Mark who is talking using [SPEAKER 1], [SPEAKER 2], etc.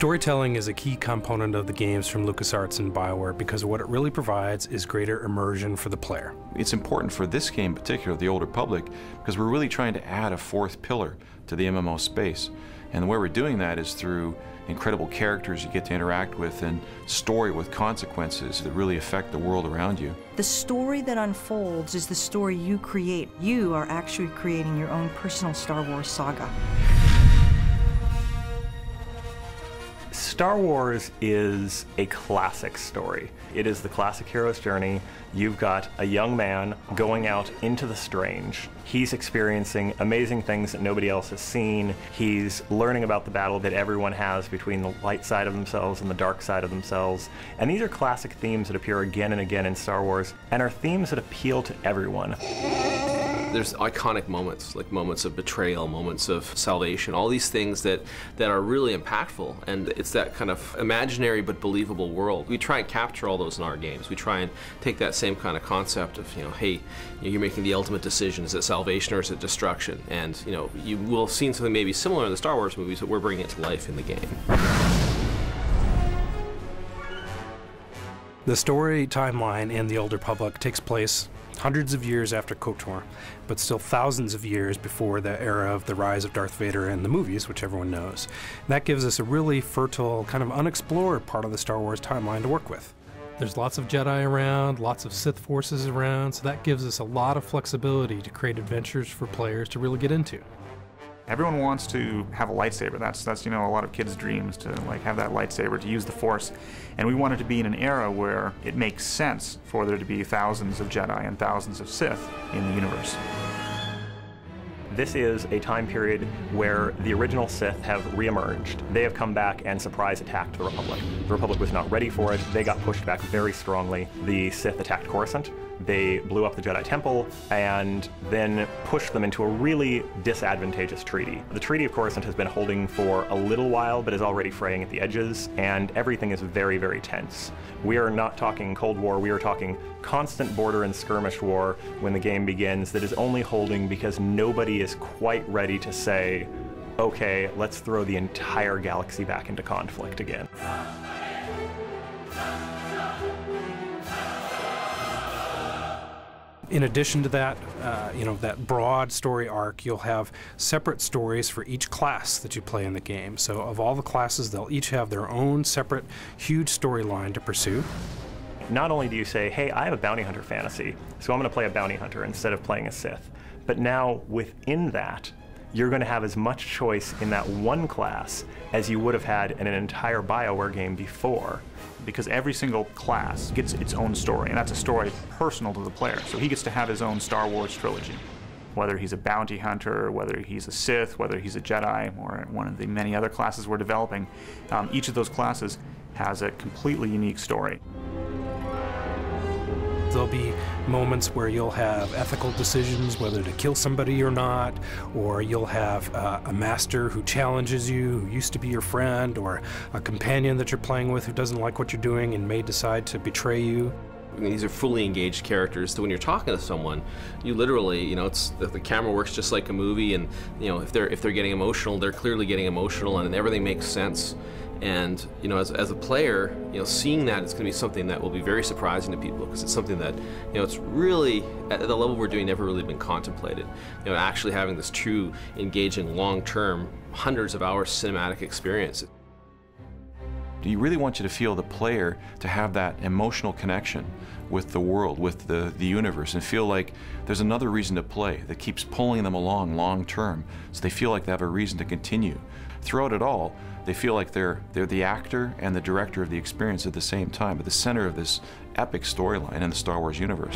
[SPEAKER 1] Storytelling is a key component of the games from LucasArts and BioWare because what it really provides is greater immersion for the player.
[SPEAKER 2] It's important for this game in particular, The Old Republic, because we're really trying to add a fourth pillar to the MMO space. And the way we're doing that is through incredible characters you get to interact with and story with consequences that really affect the world around you.
[SPEAKER 3] The story that unfolds is the story you create. You are actually creating your own personal Star Wars saga.
[SPEAKER 4] Star Wars is a classic story. It is the classic hero's journey. You've got a young man going out into the strange. He's experiencing amazing things that nobody else has seen. He's learning about the battle that everyone has between the light side of themselves and the dark side of themselves. And these are classic themes that appear again and again in Star Wars and are themes that appeal to everyone.
[SPEAKER 5] There's iconic moments, like moments of betrayal, moments of salvation, all these things that are really impactful, and it's that kind of imaginary but believable world. We try and capture all those in our games. We try and take that same kind of concept of, hey, you're making the ultimate decision. Is it salvation or is it destruction? And, you will have seen something maybe similar in the Star Wars movies, but we're bringing it to life in the game.
[SPEAKER 1] The story timeline in The Old Republic takes place hundreds of years after KOTOR, but still thousands of years before the era of the rise of Darth Vader in the movies, which everyone knows. And that gives us a really fertile, kind of unexplored part of the Star Wars timeline to work with. There's lots of Jedi around, lots of Sith forces around, so that gives us a lot of flexibility to create adventures for players to really get into.
[SPEAKER 6] Everyone wants to have a lightsaber. That's a lot of kids' dreams, to have that lightsaber, to use the Force. And we wanted to be in an era where it makes sense for there to be thousands of Jedi and thousands of Sith in the universe.
[SPEAKER 4] This is a time period where the original Sith have reemerged. They have come back and surprise attacked the Republic. The Republic was not ready for it. They got pushed back very strongly. The Sith attacked Coruscant. They blew up the Jedi Temple and then pushed them into a really disadvantageous treaty. The Treaty of Coruscant has been holding for a little while, but is already fraying at the edges, and everything is very, very tense. We are not talking Cold War, we are talking constant border and skirmish war when the game begins that is only holding because nobody is quite ready to say, okay, let's throw the entire galaxy back into conflict again.
[SPEAKER 1] In addition to that, that broad story arc, you'll have separate stories for each class that you play in the game. So of all the classes, they'll each have their own separate, huge storyline to pursue.
[SPEAKER 4] Not only do you say, hey, I have a bounty hunter fantasy, so I'm going to play a bounty hunter instead of playing a Sith, but now within that, you're going to have as much choice in that one class as you would have had in an entire BioWare game before.
[SPEAKER 6] Because every single class gets its own story, and that's a story personal to the player. So he gets to have his own Star Wars trilogy. Whether he's a bounty hunter, whether he's a Sith, whether he's a Jedi, or one of the many other classes we're developing, each of those classes has a completely unique story.
[SPEAKER 1] There'll be moments where you'll have ethical decisions, whether to kill somebody or not, or you'll have a master who challenges you, who used to be your friend, or a companion that you're playing with who doesn't like what you're doing and may decide to betray you.
[SPEAKER 5] These are fully engaged characters, so when you're talking to someone, you literally, the camera works just like a movie, and if they're getting emotional, they're clearly getting emotional, and everything makes sense. And as a player, seeing that is going to be something that will be very surprising to people, because it's something that it's really at the level we're doing never really been contemplated. Actually having this true, engaging, long-term, hundreds of hours cinematic experience.
[SPEAKER 2] Do you really want you to feel the player to have that emotional connection with the world, with the universe, and feel like there's another reason to play that keeps pulling them along long term, so they feel like they have a reason to continue. Throughout it all, they feel like they're the actor and the director of the experience at the same time, at the center of this epic storyline in the Star Wars universe.